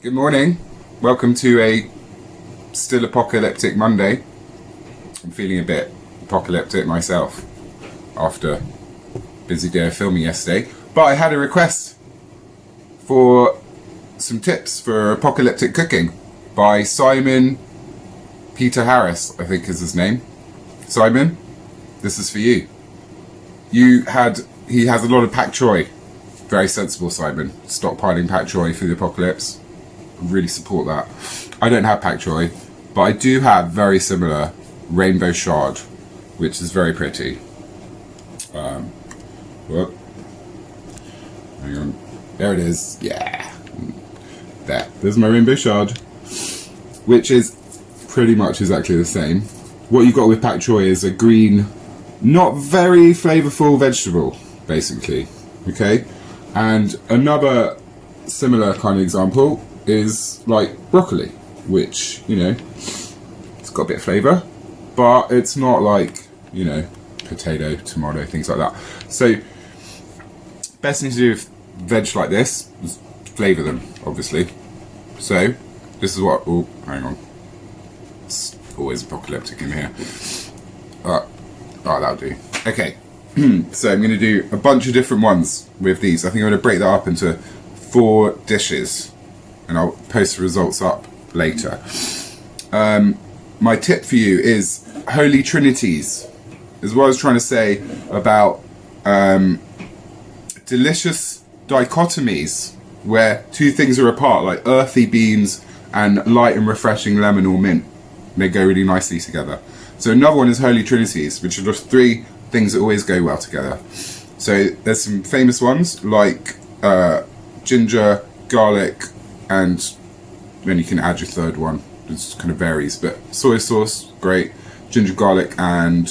Good morning. Welcome to a still apocalyptic Monday. I'm feeling a bit apocalyptic myself after a busy day of filming yesterday. But I had a request for some tips for apocalyptic cooking by Simon Peter Harris, I think is his name. Simon, this is for you. He has a lot of pak choi. Very sensible, Simon. Stockpiling pak choi for the apocalypse. Really support that. I don't have pak choi, but I do have very similar rainbow chard, which is very pretty. Whoop. Hang on. There it is. Yeah. There's my rainbow chard, which is pretty much exactly the same. What you got with pak choi is a green, not very flavorful vegetable, basically. Okay? And another similar kind of example is like broccoli, which, it's got a bit of flavour, but it's not like, potato, tomato, things like that. So, best thing to do with veg like this is flavour them, obviously. So, this is what, oh, hang on. It's always apocalyptic in here. Oh, that'll do. Okay, so I'm going to do a bunch of different ones with these. I think I'm going to break that up into 4 dishes. And I'll post the results up later. My tip for you is holy trinities. Is what I was trying to say about delicious dichotomies where 2 things are apart, like earthy beans and light and refreshing lemon or mint. They go really nicely together. So another one is holy trinities, which are just 3 things that always go well together. So there's some famous ones like ginger, garlic, and then you can add your 3rd one. It kind of varies, but soy sauce, great. Ginger, garlic, and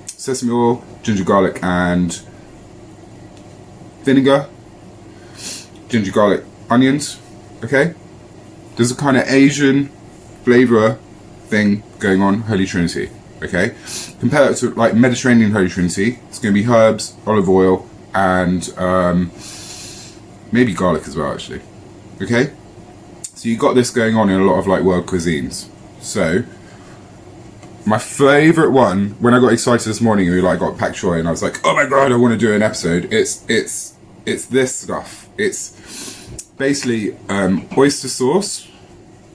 sesame oil. Ginger, garlic, and vinegar. Ginger, garlic, onions. Okay? There's a kind of Asian flavour thing going on, Holy Trinity. Okay? Compare it to like Mediterranean Holy Trinity. It's going to be herbs, olive oil, and maybe garlic as well, actually. Okay, so you got this going on in a lot of like world cuisines. So my favourite one, when I got excited this morning, we like got pak choi, and I was like, oh my god, I want to do an episode. It's this stuff. It's basically oyster sauce.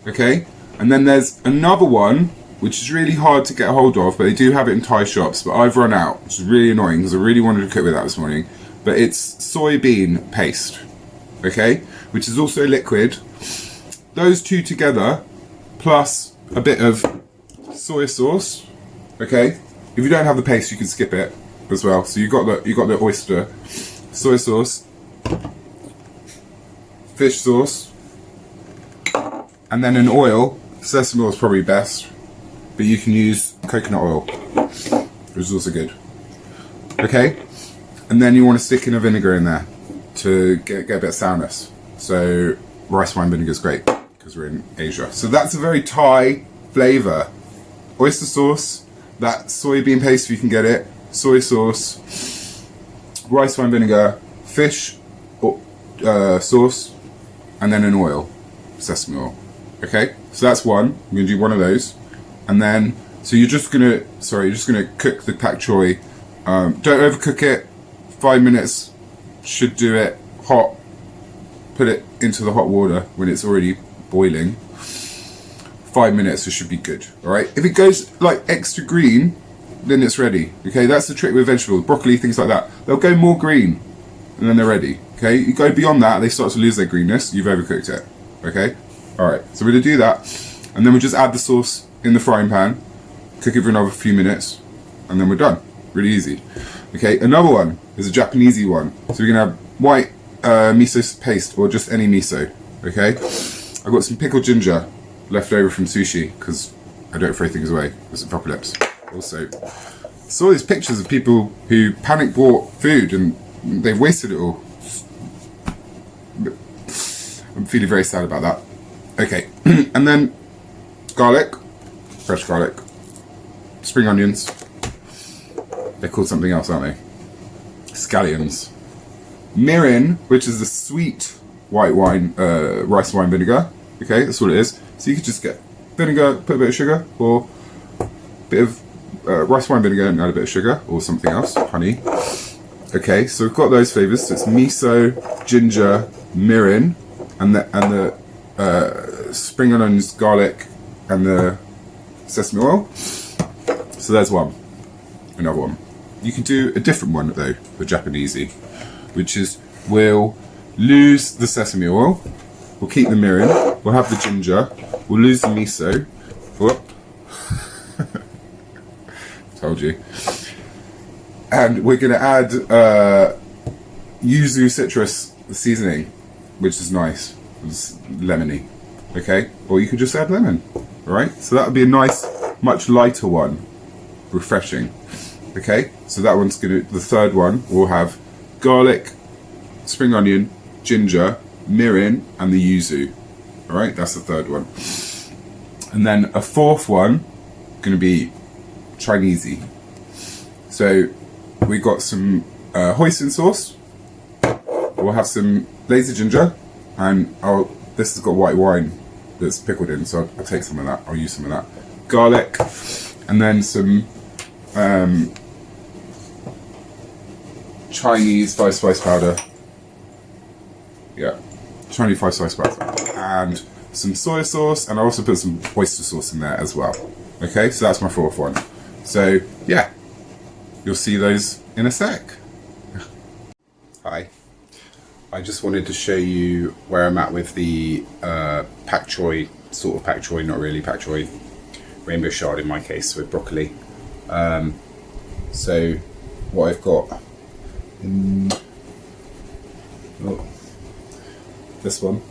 Okay, and then there's another one which is really hard to get a hold of, but they do have it in Thai shops. But I've run out, which is really annoying because I really wanted to cook with that this morning. But it's soybean paste. Okay, which is also liquid. Those 2 together, plus a bit of soy sauce. Okay, if you don't have the paste, you can skip it as well. So you got the oyster, soy sauce, fish sauce, and then an oil. Sesame oil is probably best, but you can use coconut oil, which is also good. Okay, and then you want to stick in a vinegar in there to get a bit of sourness. So rice wine vinegar is great because we're in Asia. So that's a very Thai flavour. Oyster sauce, that soybean paste if you can get it, soy sauce, rice wine vinegar, fish sauce, and then an oil, sesame oil. Okay, so that's one. I'm gonna do one of those, and then you're just gonna cook the pak choi. Don't overcook it. 5 minutes. Should do it hot. Put it into the hot water when it's already boiling. 5 minutes, it should be good. Alright, if it goes like extra green, then it's ready. Okay, that's the trick with vegetables, broccoli, things like that. They'll go more green and then they're ready. Okay, you go beyond that, they start to lose their greenness, you've overcooked it. Okay, alright, so we're gonna do that, and then we just add the sauce in the frying pan, cook it for another few minutes, and then we're done. Really easy. Okay, another one is a Japanesey one. So we're gonna have white miso paste, or just any miso. Okay, I've got some pickled ginger left over from sushi because I don't throw things away. It's apocalypse. Also, saw these pictures of people who panic bought food and they've wasted it all. I'm feeling very sad about that. Okay, and then garlic, fresh garlic, spring onions. They're called something else, aren't they? Scallions. Mirin, which is the sweet white wine, rice wine vinegar. Okay, that's all it is. So you could just get vinegar, put a bit of sugar, or a bit of rice wine vinegar and add a bit of sugar, or something else, honey. Okay, so we've got those flavors. So it's miso, ginger, mirin, and the spring onions, garlic, and the sesame oil. So there's one. Another one. You can do a different one though, the Japanesey, which is we'll lose the sesame oil, we'll keep the mirin, we'll have the ginger, we'll lose the miso. Whoop. Told you. And we're going to add yuzu citrus seasoning, which is nice. It's lemony. Okay? Or you could just add lemon. Alright? So that would be a nice, much lighter one. Refreshing. Okay? So that one's going to, the third one will have garlic, spring onion, ginger, mirin, and the yuzu. Alright? That's the third one. And then a fourth one, going to be Chinesey. So we got some hoisin sauce. We'll have some lazy ginger, and this has got white wine that's pickled in, so I'll take some of that. I'll use some of that. Garlic, and then some Chinese 5-spice powder. Yeah, Chinese 5-spice powder, and some soy sauce, and I also put some oyster sauce in there as well. Okay, so that's my fourth one. So yeah, you'll see those in a sec. Hi. I just wanted to show you where I'm at with the pak choi, sort of pak choi, not really pak choi, rainbow chard in my case with broccoli. So what I've got in this one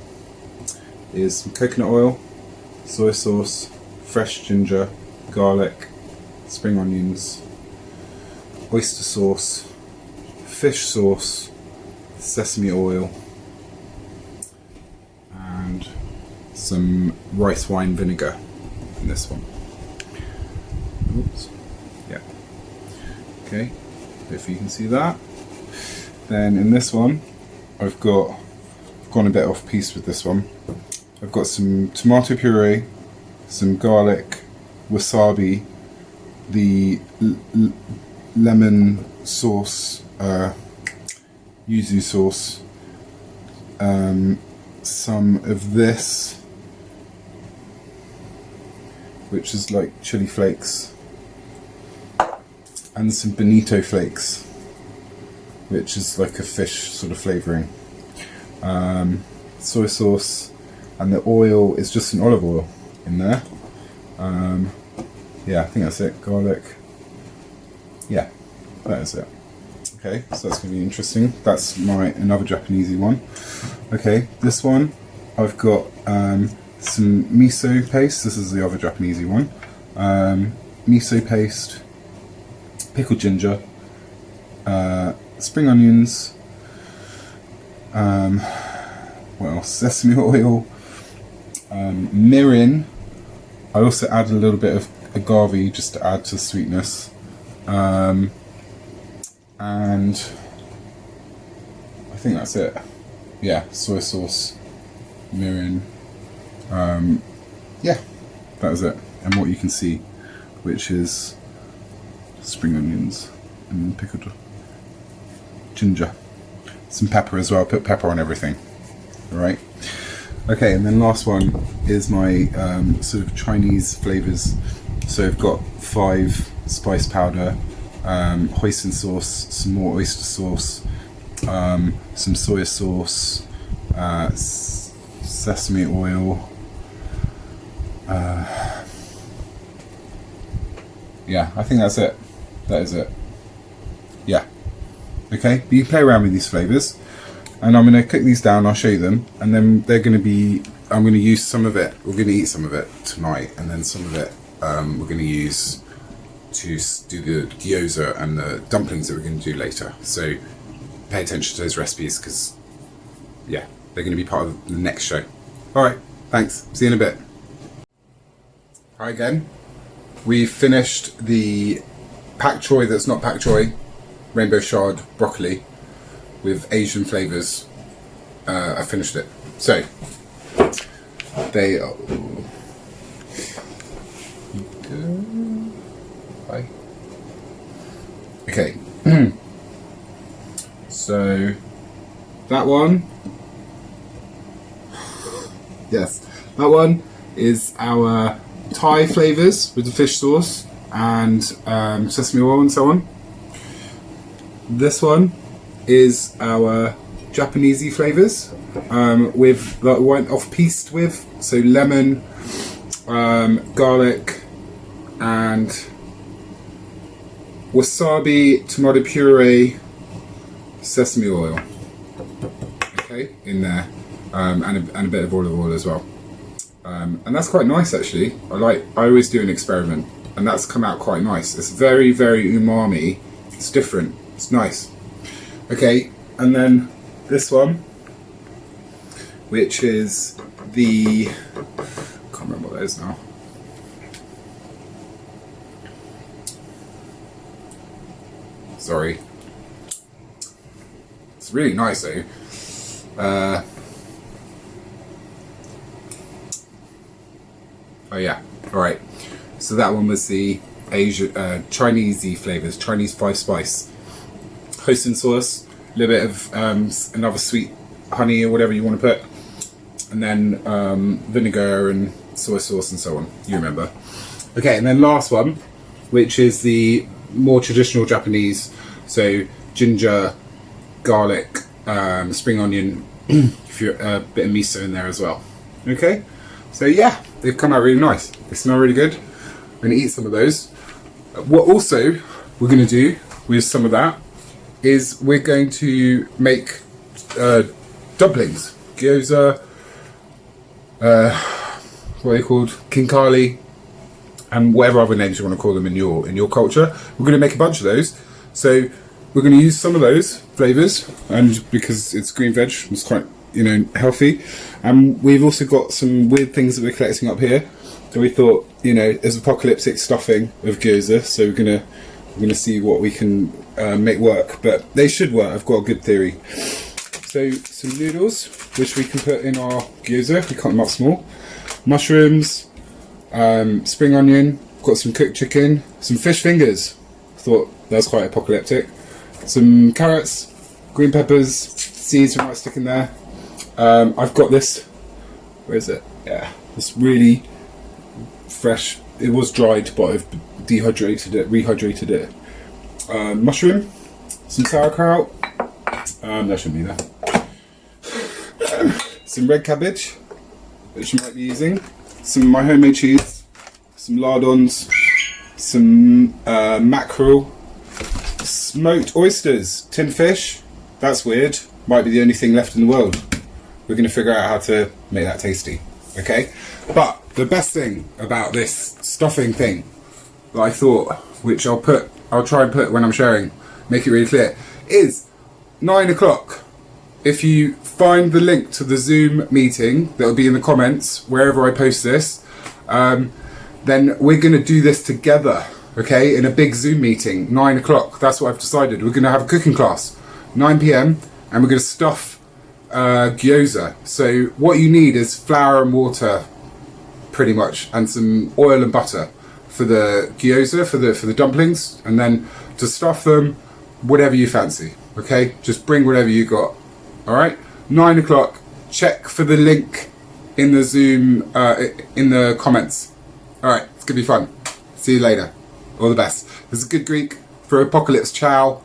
is some coconut oil, soy sauce, fresh ginger, garlic, spring onions, oyster sauce, fish sauce, sesame oil, and some rice wine vinegar in this one. Oops. Yeah. Okay. If you can see that. Then in this one, I've gone a bit off piece with this one. I've got some tomato puree, some garlic, wasabi, the lemon sauce, yuzu sauce, some of this, which is like chili flakes, and some bonito flakes, which is like a fish sort of flavouring. Soy sauce, and the oil is just an olive oil in there. Yeah, I think that's it. Garlic. Yeah, that is it. Okay, so that's going to be interesting. That's another Japanesey one. Okay, this one I've got some miso paste. This is the other Japanesey one. Miso paste, pickled ginger, spring onions, what else? Sesame oil, mirin. I also add a little bit of agave just to add to sweetness. And I think that's it. Yeah, soy sauce, mirin. Yeah, that was it. And what you can see, which is spring onions and pickled ginger. Some pepper as well. Put pepper on everything. Alright. Okay, and then last one is my sort of Chinese flavours. So I've got 5 spice powder, hoisin sauce, some more oyster sauce, some soy sauce, sesame oil. Yeah, I think that's it. That is it. Yeah. Okay, but you can play around with these flavours, and I'm going to cook these down. I'll show you them, and then they're going to be. I'm going to use some of it. We're going to eat some of it tonight, and then some of it we're going to use to do the gyoza and the dumplings that we're going to do later. So pay attention to those recipes because, yeah, they're going to be part of the next show. All right, thanks. See you in a bit. Hi again. We've finished the pak choi that's not pak choi, rainbow chard broccoli with Asian flavours. I finished it. So they are. Bye. Okay. So that one. Yes, that one is our Thai flavours with the fish sauce and sesame oil and so on. This one is our Japanesey flavours with that went off pieced with, so lemon, garlic, and wasabi, tomato puree, sesame oil. Okay, in there, and a bit of olive oil as well. And that's quite nice actually. I always do an experiment, and that's come out quite nice. It's very, very umami. It's different. It's nice. Okay, and then this one, which is the, I can't remember what that is now. Sorry. It's really nice though. Oh yeah, alright. So that one was the Chinesey flavours, Chinese 5 spice. Oyster sauce, a little bit of another sweet honey or whatever you want to put. And then vinegar and soy sauce and so on, you remember. Okay, and then last one, which is the more traditional Japanese. So ginger, garlic, spring onion, if you're a bit of miso in there as well. Okay, so yeah, they've come out really nice. They smell really good. I'm going to eat some of those. What also we're going to do with some of that is we're going to make dumplings, gyoza, what are they called, kinkali, and whatever other names you want to call them in your culture. We're going to make a bunch of those. So we're going to use some of those flavours, and because it's green veg, it's quite healthy. And we've also got some weird things that we're collecting up here. So we thought, there's apocalyptic stuffing of gyoza. So we're gonna see what we can make work, but they should work. I've got a good theory. So some noodles, which we can put in our gyoza. We cut them up small. Mushrooms, spring onion. Got some cooked chicken, some fish fingers. Thought that was quite apocalyptic. Some carrots, green peppers, seeds we might stick in there. I've got this. Where is it? Yeah, it's really fresh. It was dried, but I've rehydrated it. Mushroom, some sauerkraut. That shouldn't be there. Some red cabbage, which you might be using. Some of my homemade cheese. Some lardons. Some mackerel. Smoked oysters. Tin fish. That's weird. Might be the only thing left in the world. We're going to figure out how to make that tasty. Okay? But the best thing about this stuffing thing that I thought, which I'll try and put when I'm sharing, make it really clear, is 9 o'clock. If you find the link to the Zoom meeting that will be in the comments wherever I post this, then we're going to do this together, okay, in a big Zoom meeting, 9 o'clock. That's what I've decided. We're going to have a cooking class, 9 p.m, and we're going to stuff gyoza. So what you need is flour and water, pretty much, and some oil and butter for the gyoza, for the dumplings, and then to stuff them, whatever you fancy. Okay, just bring whatever you got. All right, 9 o'clock. Check for the link in the Zoom in the comments. All right, it's gonna be fun. See you later. All the best. This is Good Greek for Apocalypse Chow.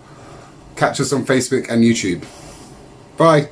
Catch us on Facebook and YouTube. Bye.